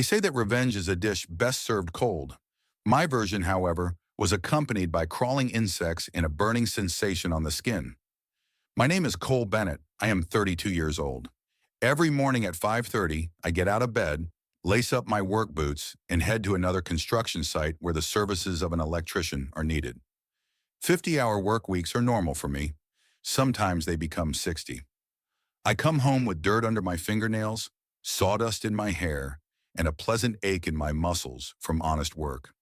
They say that revenge is a dish best served cold. My version, however, was accompanied by crawling insects and a burning sensation on the skin. My name is Cole Bennett. I am 32 years old. Every morning at 5:30, I get out of bed, lace up my work boots, and head to another construction site where the services of an electrician are needed. 50-hour work weeks are normal for me. Sometimes they become 60. I come home with dirt under my fingernails, sawdust in my hair, and a pleasant ache in my muscles from honest work.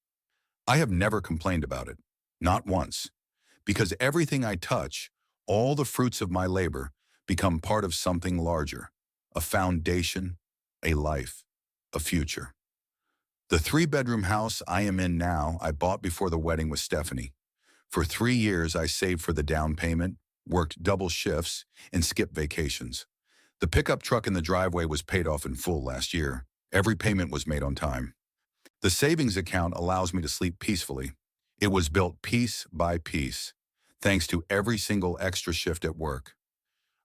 I have never complained about it, not once, because everything I touch, all the fruits of my labor, become part of something larger, a foundation, a life, a future. The three-bedroom house I am in now, I bought before the wedding with Stephanie. For 3 years, I saved for the down payment, worked double shifts, and skipped vacations. The pickup truck in the driveway was paid off in full last year. Every payment was made on time. The savings account allows me to sleep peacefully. It was built piece by piece, thanks to every single extra shift at work.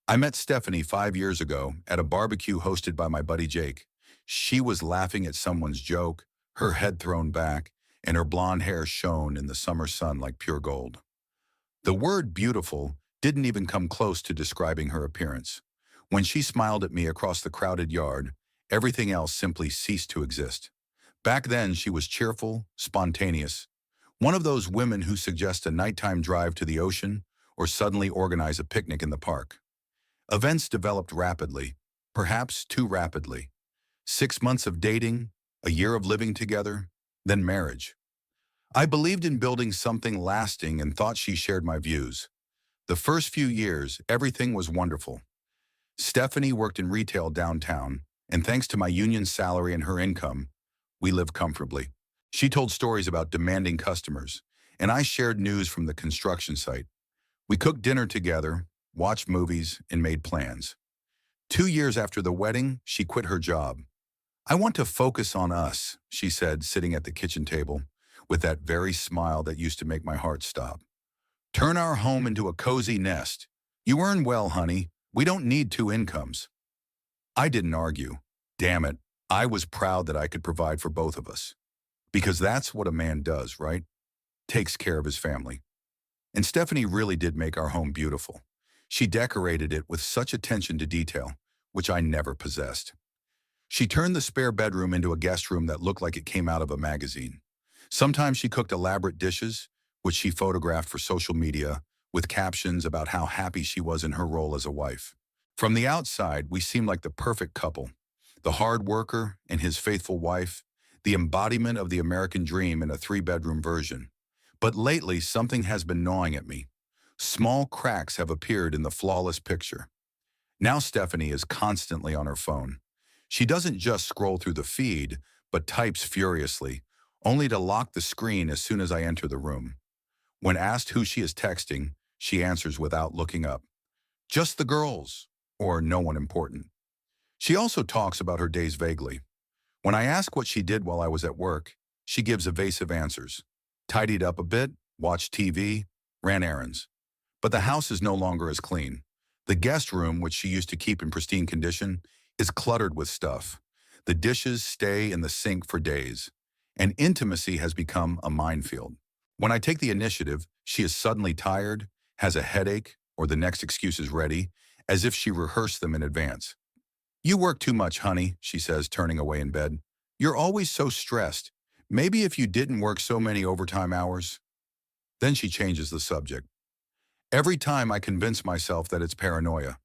I met Stephanie 5 years ago at a barbecue hosted by my buddy Jake. She was laughing at someone's joke, her head thrown back, and her blonde hair shone in the summer sun like pure gold. The word beautiful didn't even come close to describing her appearance. When she smiled at me across the crowded yard, everything else simply ceased to exist. Back then, she was cheerful, spontaneous, one of those women who suggest a nighttime drive to the ocean or suddenly organize a picnic in the park. Events developed rapidly, perhaps too rapidly. 6 months of dating, a year of living together, then marriage. I believed in building something lasting and thought she shared my views. The first few years, everything was wonderful. Stephanie worked in retail downtown, and thanks to my union salary and her income, we lived comfortably. She told stories about demanding customers, and I shared news from the construction site. We cooked dinner together, watched movies, and made plans. 2 years after the wedding, she quit her job. "I want to focus on us," she said, sitting at the kitchen table, with that very smile that used to make my heart stop. "Turn our home into a cozy nest. You earn well, honey. We don't need two incomes." I didn't argue. Damn it, I was proud that I could provide for both of us. Because that's what a man does, right? Takes care of his family. And Stephanie really did make our home beautiful. She decorated it with such attention to detail, which I never possessed. She turned the spare bedroom into a guest room that looked like it came out of a magazine. Sometimes she cooked elaborate dishes, which she photographed for social media, with captions about how happy she was in her role as a wife. From the outside, we seemed like the perfect couple. The hard worker and his faithful wife, the embodiment of the American dream in a three-bedroom version. But lately, something has been gnawing at me. Small cracks have appeared in the flawless picture. Now Stephanie is constantly on her phone. She doesn't just scroll through the feed, but types furiously, only to lock the screen as soon as I enter the room. When asked who she is texting, she answers without looking up. "Just the girls," or "no one important." She also talks about her days vaguely. When I ask what she did while I was at work, she gives evasive answers. Tidied up a bit, watched TV, ran errands. But the house is no longer as clean. The guest room, which she used to keep in pristine condition, is cluttered with stuff. The dishes stay in the sink for days, and intimacy has become a minefield. When I take the initiative, she is suddenly tired, has a headache, or the next excuse is ready, as if she rehearsed them in advance. "You work too much, honey," she says, turning away in bed. "You're always so stressed. Maybe if you didn't work so many overtime hours." Then she changes the subject. Every time I convince myself that it's paranoia.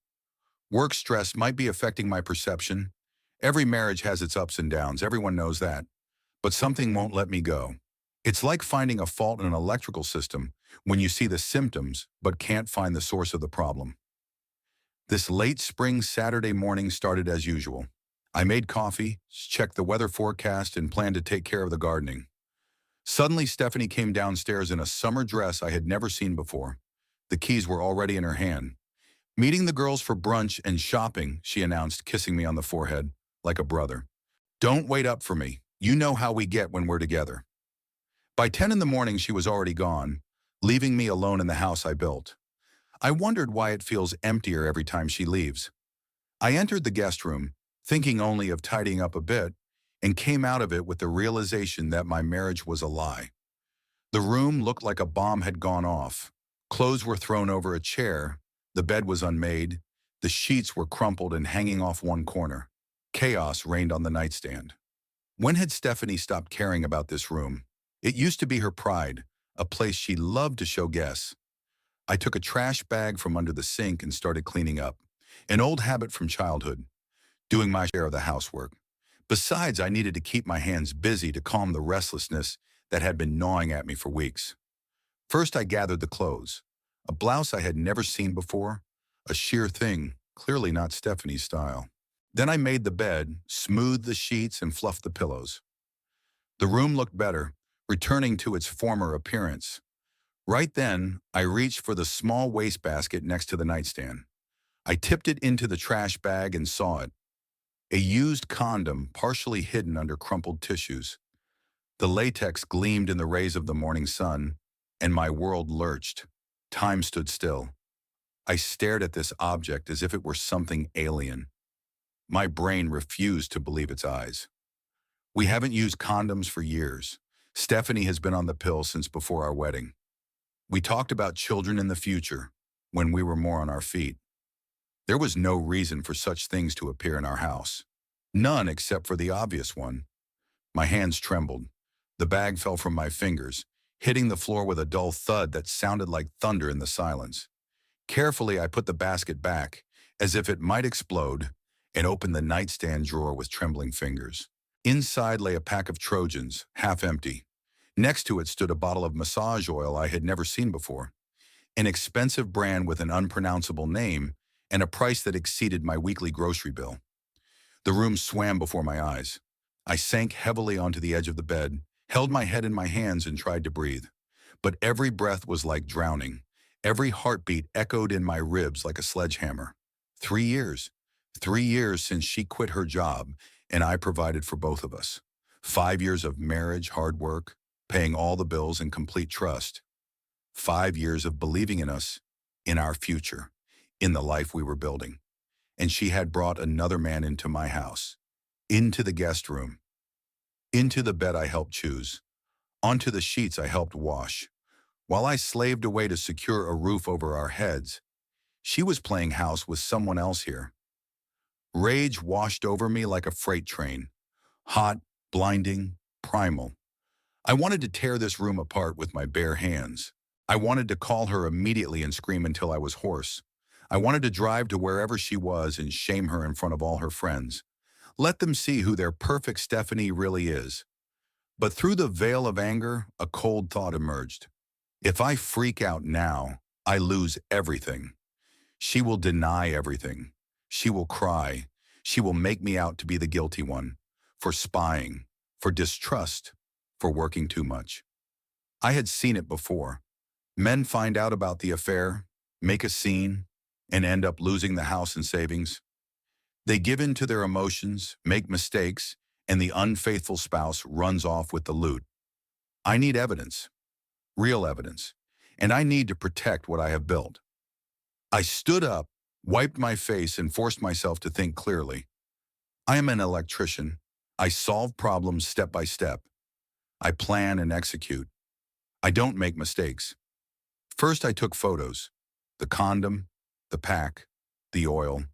Work stress might be affecting my perception. Every marriage has its ups and downs, everyone knows that. But something won't let me go. It's like finding a fault in an electrical system when you see the symptoms but can't find the source of the problem. This late spring Saturday morning started as usual. I made coffee, checked the weather forecast, and planned to take care of the gardening. Suddenly, Stephanie came downstairs in a summer dress I had never seen before. The keys were already in her hand. "Meeting the girls for brunch and shopping," she announced, kissing me on the forehead, like a brother. "Don't wait up for me. You know how we get when we're together." By 10 in the morning, she was already gone, leaving me alone in the house I built. I wondered why it feels emptier every time she leaves. I entered the guest room, thinking only of tidying up a bit, and came out of it with the realization that my marriage was a lie. The room looked like a bomb had gone off. Clothes were thrown over a chair, the bed was unmade, the sheets were crumpled and hanging off one corner. Chaos reigned on the nightstand. When had Stephanie stopped caring about this room? It used to be her pride, a place she loved to show guests. I took a trash bag from under the sink and started cleaning up, an old habit from childhood, doing my share of the housework. Besides, I needed to keep my hands busy to calm the restlessness that had been gnawing at me for weeks. First, I gathered the clothes. A blouse I had never seen before, a sheer thing, clearly not Stephanie's style. Then I made the bed, smoothed the sheets, and fluffed the pillows. The room looked better, returning to its former appearance. Right then, I reached for the small wastebasket next to the nightstand. I tipped it into the trash bag and saw it. A used condom partially hidden under crumpled tissues. The latex gleamed in the rays of the morning sun, and my world lurched. Time stood still. I stared at this object as if it were something alien. My brain refused to believe its eyes. We haven't used condoms for years. Stephanie has been on the pill since before our wedding. We talked about children in the future, when we were more on our feet. There was no reason for such things to appear in our house. None except for the obvious one. My hands trembled. The bag fell from my fingers, hitting the floor with a dull thud that sounded like thunder in the silence. Carefully, I put the basket back, as if it might explode, and opened the nightstand drawer with trembling fingers. Inside lay a pack of Trojans, half empty. Next to it stood a bottle of massage oil I had never seen before, an expensive brand with an unpronounceable name and a price that exceeded my weekly grocery bill. The room swam before my eyes. I sank heavily onto the edge of the bed, held my head in my hands and tried to breathe. But every breath was like drowning. Every heartbeat echoed in my ribs like a sledgehammer. 3 years. 3 years since she quit her job and I provided for both of us. 5 years of marriage, hard work, paying all the bills and complete trust. 5 years of believing in us, in our future, in the life we were building. And she had brought another man into my house, into the guest room, into the bed I helped choose, onto the sheets I helped wash. While I slaved away to secure a roof over our heads, she was playing house with someone else here. Rage washed over me like a freight train, hot, blinding, primal. I wanted to tear this room apart with my bare hands. I wanted to call her immediately and scream until I was hoarse. I wanted to drive to wherever she was and shame her in front of all her friends. Let them see who their perfect Stephanie really is. But through the veil of anger, a cold thought emerged. If I freak out now, I lose everything. She will deny everything. She will cry. She will make me out to be the guilty one, for spying, for distrust, for working too much. I had seen it before. Men find out about the affair, make a scene, and end up losing the house and savings. They give in to their emotions, make mistakes, and the unfaithful spouse runs off with the loot. I need evidence, real evidence, and I need to protect what I have built. I stood up, wiped my face, and forced myself to think clearly. I am an electrician. I solve problems step by step. I plan and execute. I don't make mistakes. First, I took photos. The condom, the pack, the oil,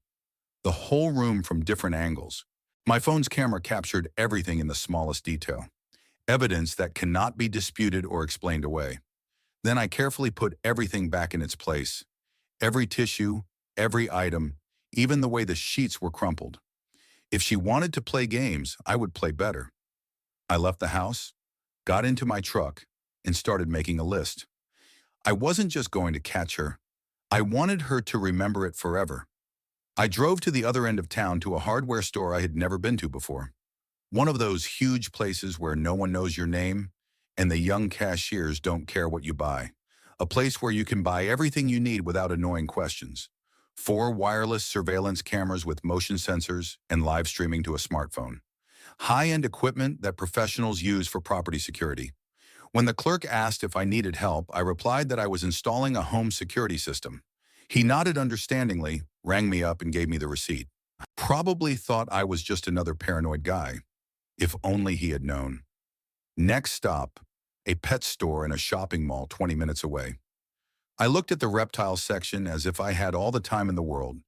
the whole room from different angles. My phone's camera captured everything in the smallest detail. Evidence that cannot be disputed or explained away. Then I carefully put everything back in its place. Every tissue, every item, even the way the sheets were crumpled. If she wanted to play games, I would play better. I left the house, got into my truck, and started making a list. I wasn't just going to catch her. I wanted her to remember it forever. I drove to the other end of town to a hardware store I had never been to before. One of those huge places where no one knows your name and the young cashiers don't care what you buy. A place where you can buy everything you need without annoying questions. 4 wireless surveillance cameras with motion sensors and live streaming to a smartphone. High-end equipment that professionals use for property security. When the clerk asked if I needed help, I replied that I was installing a home security system. He nodded understandingly, rang me up, and gave me the receipt. Probably thought I was just another paranoid guy. If only he had known. Next stop, a pet store in a shopping mall 20 minutes away. I looked at the reptile section as if I had all the time in the world,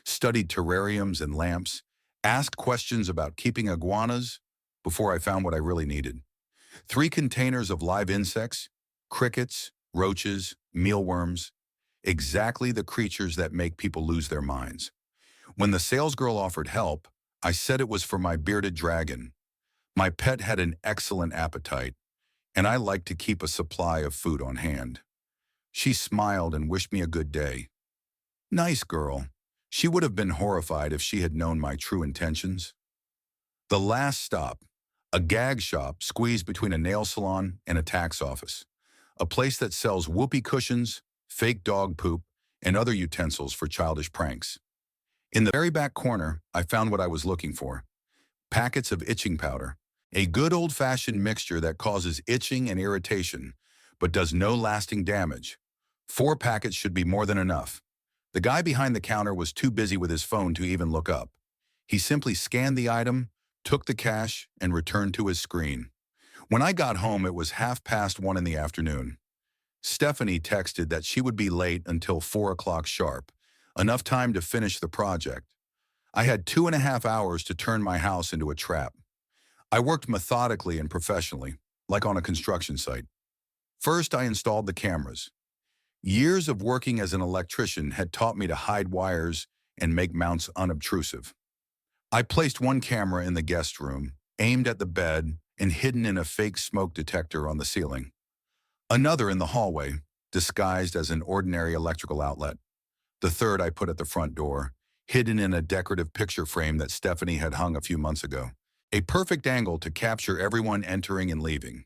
studied terrariums and lamps, asked questions about keeping iguanas before I found what I really needed. 3 containers of live insects, crickets, roaches, mealworms, exactly the creatures that make people lose their minds. When the salesgirl offered help, I said it was for my bearded dragon. My pet had an excellent appetite, and I like to keep a supply of food on hand. She smiled and wished me a good day. Nice girl. She would have been horrified if she had known my true intentions. The last stop, a gag shop squeezed between a nail salon and a tax office. A place that sells whoopee cushions, fake dog poop, and other utensils for childish pranks. In the very back corner, I found what I was looking for. Packets of itching powder. A good old-fashioned mixture that causes itching and irritation, but does no lasting damage. 4 packets should be more than enough. The guy behind the counter was too busy with his phone to even look up. He simply scanned the item, took the cash, and returned to his screen. When I got home, it was 1:30 in the afternoon. Stephanie texted that she would be late until 4 o'clock sharp, enough time to finish the project. I had 2.5 hours to turn my house into a trap. I worked methodically and professionally, like on a construction site. First, I installed the cameras. Years of working as an electrician had taught me to hide wires and make mounts unobtrusive. I placed one camera in the guest room, aimed at the bed, and hidden in a fake smoke detector on the ceiling. Another in the hallway, disguised as an ordinary electrical outlet. The third I put at the front door, hidden in a decorative picture frame that Stephanie had hung a few months ago. A perfect angle to capture everyone entering and leaving.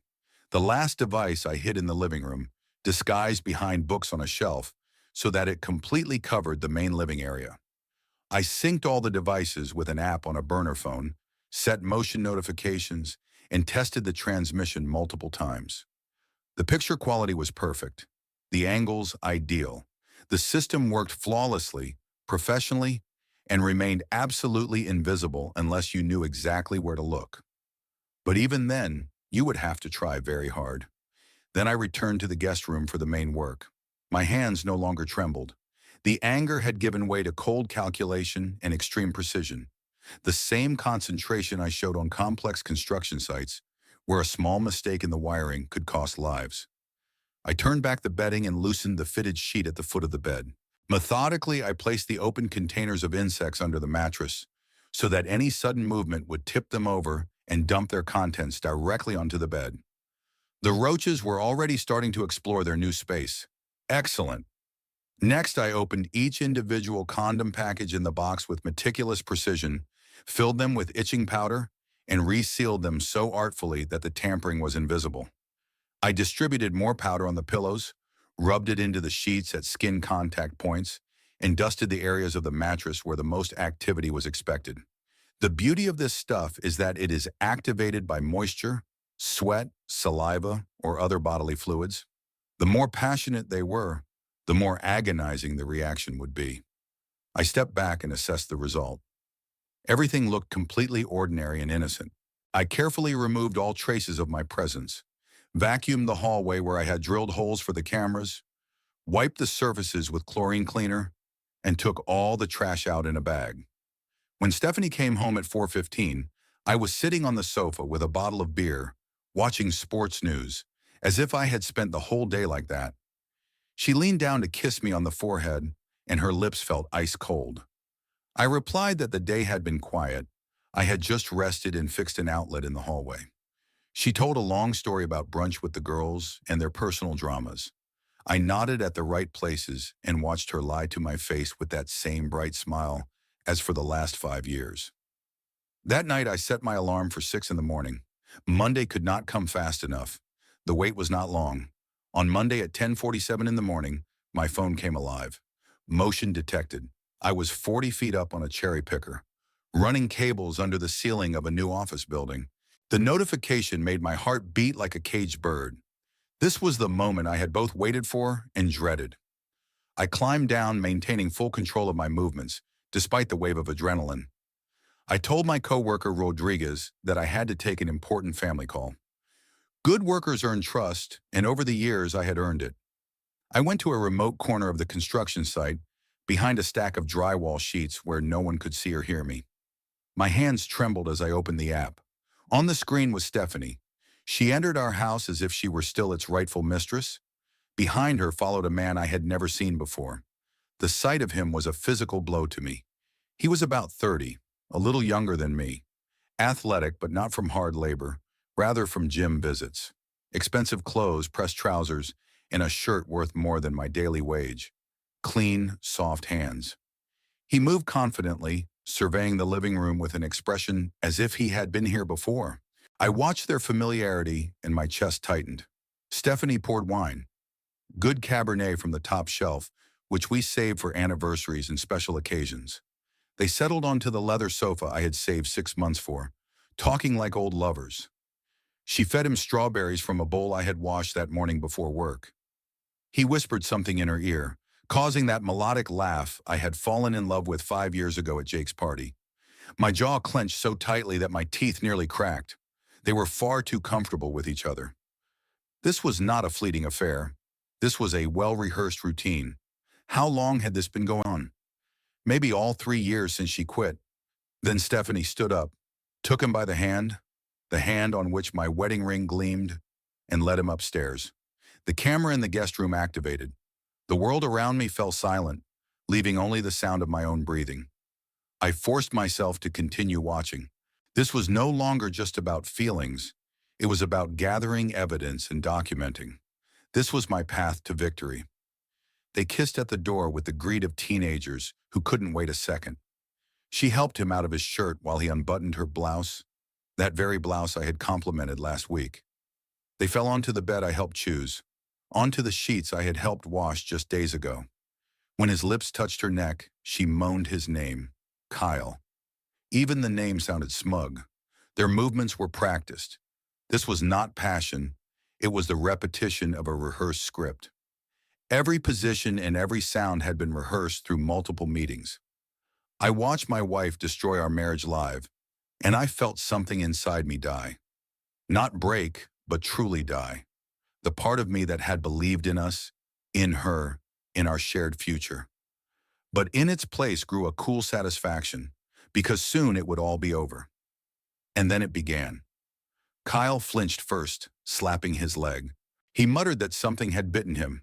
The last device I hid in the living room, disguised behind books on a shelf, so that it completely covered the main living area. I synced all the devices with an app on a burner phone, set motion notifications, and tested the transmission multiple times. The picture quality was perfect. The angles ideal. The system worked flawlessly, professionally, and remained absolutely invisible unless you knew exactly where to look. But even then, you would have to try very hard. Then I returned to the guest room for the main work. My hands no longer trembled. The anger had given way to cold calculation and extreme precision. The same concentration I showed on complex construction sites, where a small mistake in the wiring could cost lives. I turned back the bedding and loosened the fitted sheet at the foot of the bed. Methodically, I placed the open containers of insects under the mattress, so that any sudden movement would tip them over and dump their contents directly onto the bed. The roaches were already starting to explore their new space. Excellent. Next, I opened each individual condom package in the box with meticulous precision, filled them with itching powder, and resealed them so artfully that the tampering was invisible. I distributed more powder on the pillows, rubbed it into the sheets at skin contact points, and dusted the areas of the mattress where the most activity was expected. The beauty of this stuff is that it is activated by moisture, sweat, saliva, or other bodily fluids. The more passionate they were, the more agonizing the reaction would be. I stepped back and assessed the result. Everything looked completely ordinary and innocent. I carefully removed all traces of my presence, vacuumed the hallway where I had drilled holes for the cameras, wiped the surfaces with chlorine cleaner, and took all the trash out in a bag. When Stephanie came home at 4:15, I was sitting on the sofa with a bottle of beer, watching sports news, as if I had spent the whole day like that. She leaned down to kiss me on the forehead, and her lips felt ice cold. I replied that the day had been quiet. I had just rested and fixed an outlet in the hallway. She told a long story about brunch with the girls and their personal dramas. I nodded at the right places and watched her lie to my face with that same bright smile as for the last 5 years. That night, I set my alarm for 6 in the morning. Monday could not come fast enough. The wait was not long. On Monday at 10:47 in the morning, my phone came alive. Motion detected. I was 40 feet up on a cherry picker, running cables under the ceiling of a new office building. The notification made my heart beat like a caged bird. This was the moment I had both waited for and dreaded. I climbed down, maintaining full control of my movements, despite the wave of adrenaline. I told my coworker Rodriguez that I had to take an important family call. Good workers earn trust, and over the years I had earned it. I went to a remote corner of the construction site, behind a stack of drywall sheets where no one could see or hear me. My hands trembled as I opened the app. On the screen was Stephanie. She entered our house as if she were still its rightful mistress. Behind her followed a man I had never seen before. The sight of him was a physical blow to me. He was about 30, a little younger than me. Athletic, but not from hard labor, rather from gym visits. Expensive clothes, pressed trousers, and a shirt worth more than my daily wage. Clean, soft hands. He moved confidently, surveying the living room with an expression as if he had been here before. I watched their familiarity and my chest tightened. Stephanie poured wine. Good Cabernet from the top shelf, which we saved for anniversaries and special occasions. They settled onto the leather sofa I had saved 6 months for, talking like old lovers. She fed him strawberries from a bowl I had washed that morning before work. He whispered something in her ear, causing that melodic laugh I had fallen in love with 5 years ago at Jake's party. My jaw clenched so tightly that my teeth nearly cracked. They were far too comfortable with each other. This was not a fleeting affair. This was a well-rehearsed routine. How long had this been going on? Maybe all 3 years since she quit. Then Stephanie stood up, took him by the hand on which my wedding ring gleamed, and led him upstairs. The camera in the guest room activated. The world around me fell silent, leaving only the sound of my own breathing. I forced myself to continue watching. This was no longer just about feelings. It was about gathering evidence and documenting. This was my path to victory. They kissed at the door with the greed of teenagers who couldn't wait a second. She helped him out of his shirt while he unbuttoned her blouse, that very blouse I had complimented last week. They fell onto the bed I helped choose, onto the sheets I had helped wash just days ago. When his lips touched her neck, she moaned his name, Kyle. Even the name sounded smug. Their movements were practiced. This was not passion. It was the repetition of a rehearsed script. Every position and every sound had been rehearsed through multiple meetings. I watched my wife destroy our marriage live, and I felt something inside me die. Not break, but truly die. The part of me that had believed in us, in her, in our shared future. But in its place grew a cool satisfaction, because soon it would all be over. And then it began. Kyle flinched first, slapping his leg. He muttered that something had bitten him.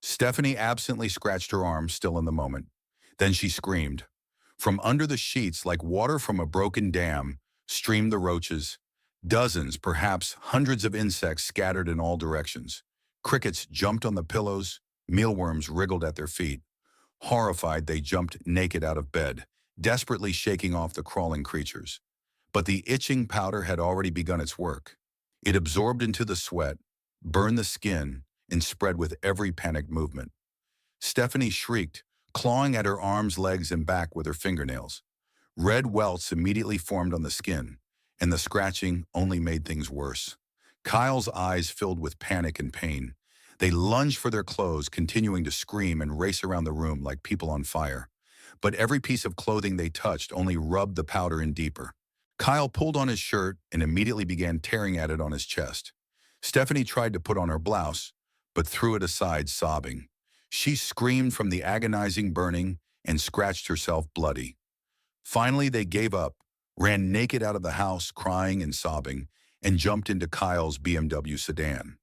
Stephanie absently scratched her arm, still in the moment. Then she screamed. From under the sheets, like water from a broken dam, streamed the roaches. Dozens, perhaps hundreds of insects scattered in all directions. Crickets jumped on the pillows. Mealworms wriggled at their feet. Horrified, they jumped naked out of bed, desperately shaking off the crawling creatures. But the itching powder had already begun its work. It absorbed into the sweat, burned the skin, and spread with every panicked movement. Stephanie shrieked, clawing at her arms, legs, and back with her fingernails. Red welts immediately formed on the skin, and the scratching only made things worse. Kyle's eyes filled with panic and pain. They lunged for their clothes, continuing to scream and race around the room like people on fire. But every piece of clothing they touched only rubbed the powder in deeper. Kyle pulled on his shirt and immediately began tearing at it on his chest. Stephanie tried to put on her blouse, but threw it aside, sobbing. She screamed from the agonizing burning and scratched herself bloody. Finally, they gave up, ran naked out of the house, crying and sobbing, and jumped into Kyle's BMW sedan.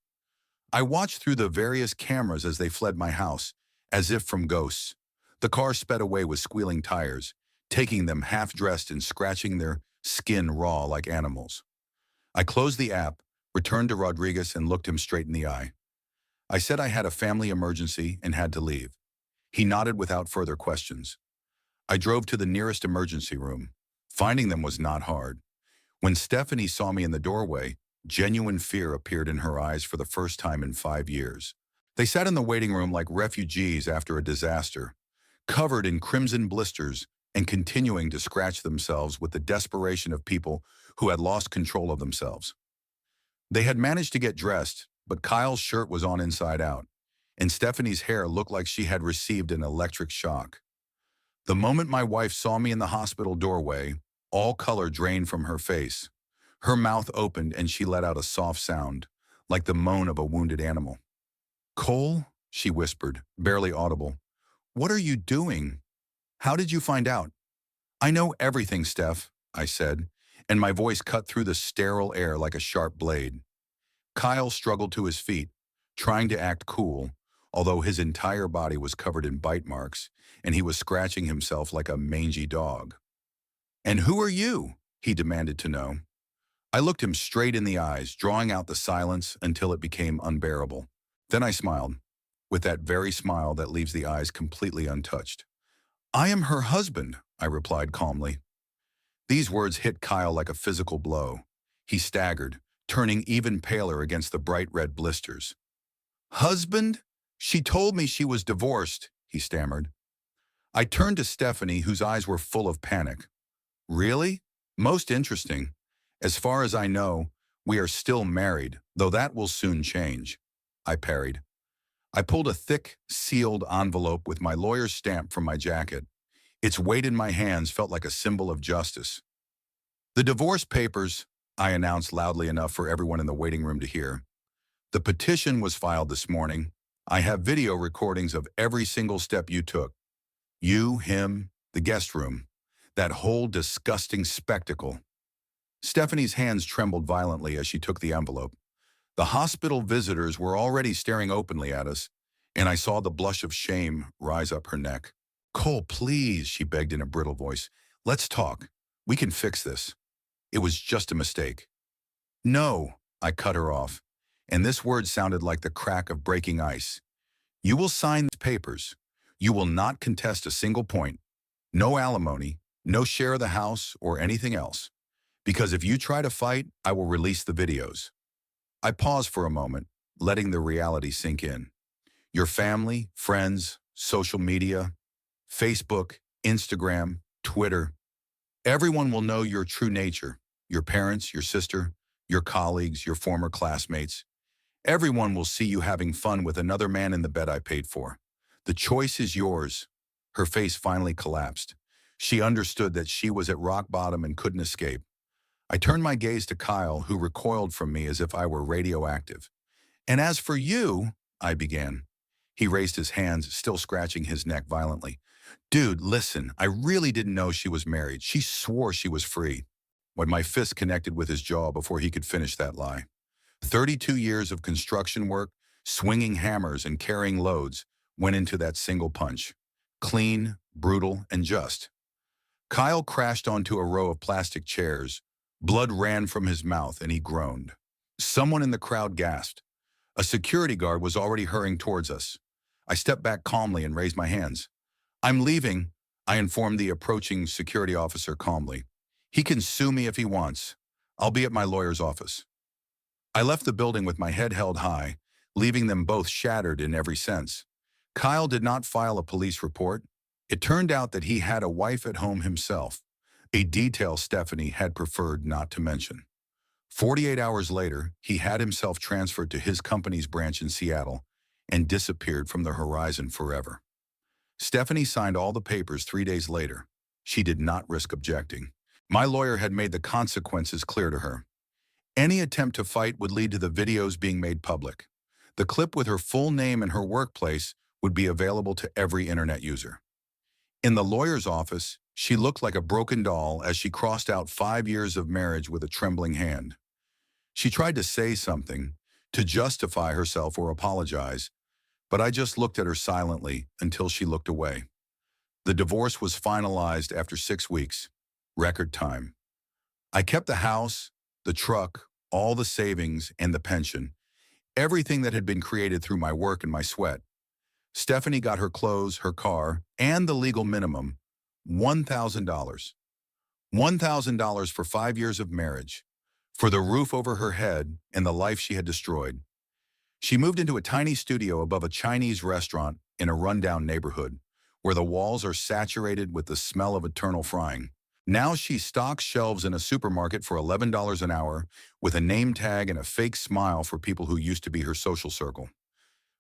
I watched through the various cameras as they fled my house, as if from ghosts. The car sped away with squealing tires, taking them half-dressed and scratching their skin raw like animals. I closed the app, returned to Rodriguez, and looked him straight in the eye. I said I had a family emergency and had to leave. He nodded without further questions. I drove to the nearest emergency room. Finding them was not hard. When Stephanie saw me in the doorway, genuine fear appeared in her eyes for the first time in 5 years. They sat in the waiting room like refugees after a disaster, covered in crimson blisters and continuing to scratch themselves with the desperation of people who had lost control of themselves. They had managed to get dressed, but Kyle's shirt was on inside out, and Stephanie's hair looked like she had received an electric shock. The moment my wife saw me in the hospital doorway, All color drained from her face. Her mouth opened and she let out a soft sound, like the moan of a wounded animal. "Cole," she whispered, barely audible. "What are you doing? How did you find out?" "I know everything, Steph," I said, and my voice cut through the sterile air like a sharp blade. Kyle struggled to his feet, trying to act cool, although his entire body was covered in bite marks, and he was scratching himself like a mangy dog. "And who are you?" he demanded to know. I looked him straight in the eyes, drawing out the silence until it became unbearable. Then I smiled, with that very smile that leaves the eyes completely untouched. "I am her husband," I replied calmly. These words hit Kyle like a physical blow. He staggered, turning even paler against the bright red blisters. "Husband? She told me she was divorced," he stammered. I turned to Stephanie, whose eyes were full of panic. "Really? Most interesting. As far as I know, we are still married, though that will soon change," I parried. I pulled a thick, sealed envelope with my lawyer's stamp from my jacket. Its weight in my hands felt like a symbol of justice. "The divorce papers," I announced loudly enough for everyone in the waiting room to hear. "The petition was filed this morning. I have video recordings of every single step you took. You, him, the guest room. That whole disgusting spectacle." Stephanie's hands trembled violently as she took the envelope. The hospital visitors were already staring openly at us, and I saw the blush of shame rise up her neck. "Cole, please," she begged in a brittle voice. "Let's talk. We can fix this. It was just a mistake." "No," I cut her off, and this word sounded like the crack of breaking ice. "You will sign these papers. You will not contest a single point. No alimony, no share of the house, or anything else. Because if you try to fight, I will release the videos." I paused for a moment, letting the reality sink in. Your family, friends, social media, Facebook, Instagram, Twitter, everyone will know your true nature. Your parents, your sister, your colleagues, your former classmates. Everyone will see you having fun with another man in the bed I paid for. The choice is yours. Her face finally collapsed. She understood that she was at rock bottom and couldn't escape. I turned my gaze to Kyle, who recoiled from me as if I were radioactive. "And as for you," I began. He raised his hands, still scratching his neck violently. "Dude, listen, I really didn't know she was married. She swore she was free." When my fist connected with his jaw before he could finish that lie. 32 years of construction work, swinging hammers and carrying loads went into that single punch. Clean, brutal, and just. Kyle crashed onto a row of plastic chairs. Blood ran from his mouth and he groaned. Someone in the crowd gasped. A security guard was already hurrying towards us. I stepped back calmly and raised my hands. "I'm leaving," I informed the approaching security officer calmly. "He can sue me if he wants. I'll be at my lawyer's office." I left the building with my head held high, leaving them both shattered in every sense. Kyle did not file a police report. It turned out that he had a wife at home himself, a detail Stephanie had preferred not to mention. 48 hours later, he had himself transferred to his company's branch in Seattle and disappeared from the horizon forever. Stephanie signed all the papers 3 days later. She did not risk objecting. My lawyer had made the consequences clear to her. Any attempt to fight would lead to the videos being made public. The clip with her full name and her workplace would be available to every internet user. In the lawyer's office, she looked like a broken doll as she crossed out 5 years of marriage with a trembling hand. She tried to say something, to justify herself or apologize, but I just looked at her silently until she looked away. The divorce was finalized after 6 weeks, record time. I kept the house, the truck, all the savings, and the pension, everything that had been created through my work and my sweat. Stephanie got her clothes, her car, and the legal minimum, $1,000. $1,000 for 5 years of marriage, for the roof over her head and the life she had destroyed. She moved into a tiny studio above a Chinese restaurant in a rundown neighborhood, where the walls are saturated with the smell of eternal frying. Now she stocks shelves in a supermarket for $11 an hour, with a name tag and a fake smile for people who used to be her social circle.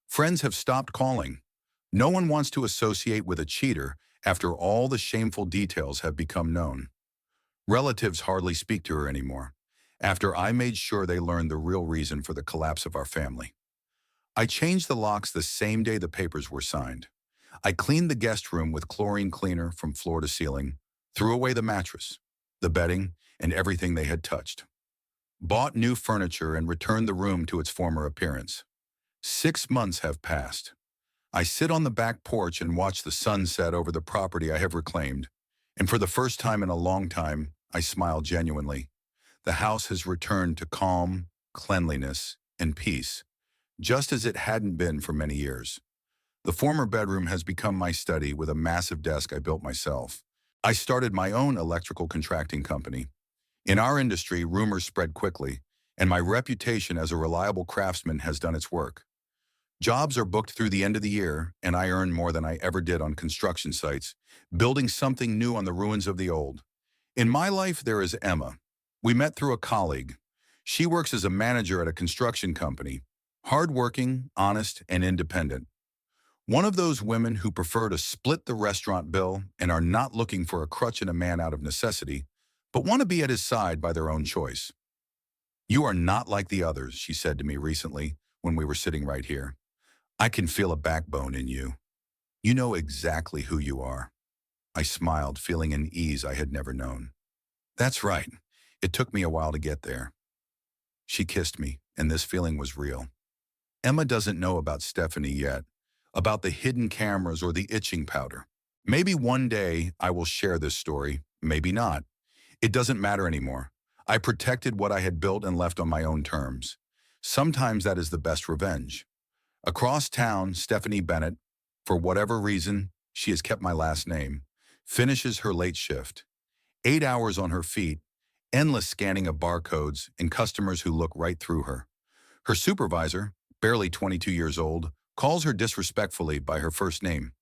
Friends have stopped calling. No one wants to associate with a cheater after all the shameful details have become known. Relatives hardly speak to her anymore, after I made sure they learned the real reason for the collapse of our family. I changed the locks the same day the papers were signed. I cleaned the guest room with chlorine cleaner from floor to ceiling, threw away the mattress, the bedding, and everything they had touched. Bought new furniture and returned the room to its former appearance. 6 months have passed. I sit on the back porch and watch the sun set over the property I have reclaimed, and for the first time in a long time, I smile genuinely. The house has returned to calm, cleanliness, and peace, just as it hadn't been for many years. The former bedroom has become my study with a massive desk I built myself. I started my own electrical contracting company. In our industry, rumors spread quickly, and my reputation as a reliable craftsman has done its work. Jobs are booked through the end of the year, and I earn more than I ever did on construction sites, building something new on the ruins of the old. In my life, there is Emma. We met through a colleague. She works as a manager at a construction company, hardworking, honest, and independent. One of those women who prefer to split the restaurant bill and are not looking for a crutch in a man out of necessity, but want to be at his side by their own choice. "You are not like the others," she said to me recently when we were sitting right here. "I can feel a backbone in you. You know exactly who you are." I smiled, feeling an ease I had never known. "That's right. It took me a while to get there." She kissed me, and this feeling was real. Emma doesn't know about Stephanie yet, about the hidden cameras or the itching powder. Maybe one day I will share this story, maybe not. It doesn't matter anymore. I protected what I had built and left on my own terms. Sometimes that is the best revenge. Across town, Stephanie Bennett, for whatever reason, she has kept my last name, finishes her late shift. 8 hours on her feet, endless scanning of barcodes and customers who look right through her. Her supervisor, barely 22 years old, calls her disrespectfully by her first name.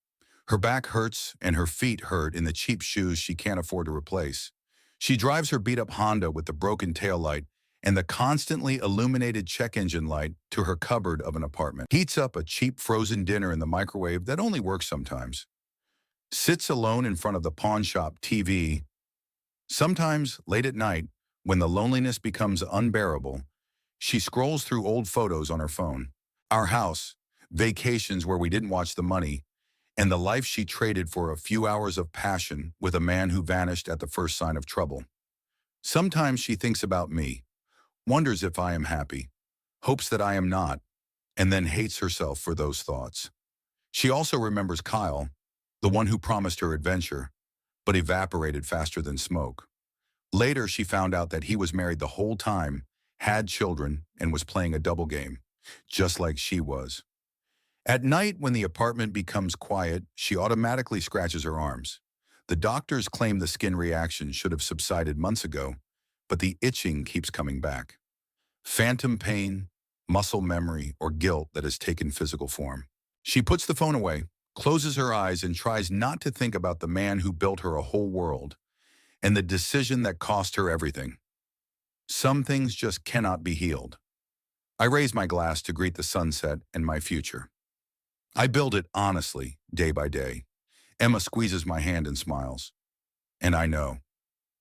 Her back hurts and her feet hurt in the cheap shoes she can't afford to replace. She drives her beat-up Honda with the broken taillight and the constantly illuminated check engine light to her cupboard of an apartment. Heats up a cheap frozen dinner in the microwave that only works sometimes. Sits alone in front of the pawn shop TV. Sometimes, late at night, when the loneliness becomes unbearable, she scrolls through old photos on her phone. Our house, vacations where we didn't watch the money, and the life she traded for a few hours of passion with a man who vanished at the first sign of trouble. Sometimes she thinks about me, wonders if I am happy, hopes that I am not, and then hates herself for those thoughts. She also remembers Kyle, the one who promised her adventure, but evaporated faster than smoke. Later, she found out that he was married the whole time, had children, and was playing a double game, just like she was. At night, when the apartment becomes quiet, she automatically scratches her arms. The doctors claim the skin reaction should have subsided months ago, but the itching keeps coming back. Phantom pain, muscle memory, or guilt that has taken physical form. She puts the phone away, closes her eyes, and tries not to think about the man who built her a whole world and the decision that cost her everything. Some things just cannot be healed. I raise my glass to greet the sunset and my future. I build it honestly, day by day. Emma squeezes my hand and smiles. And I know,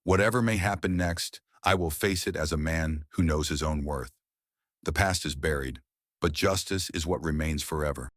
whatever may happen next, I will face it as a man who knows his own worth. The past is buried, but justice is what remains forever.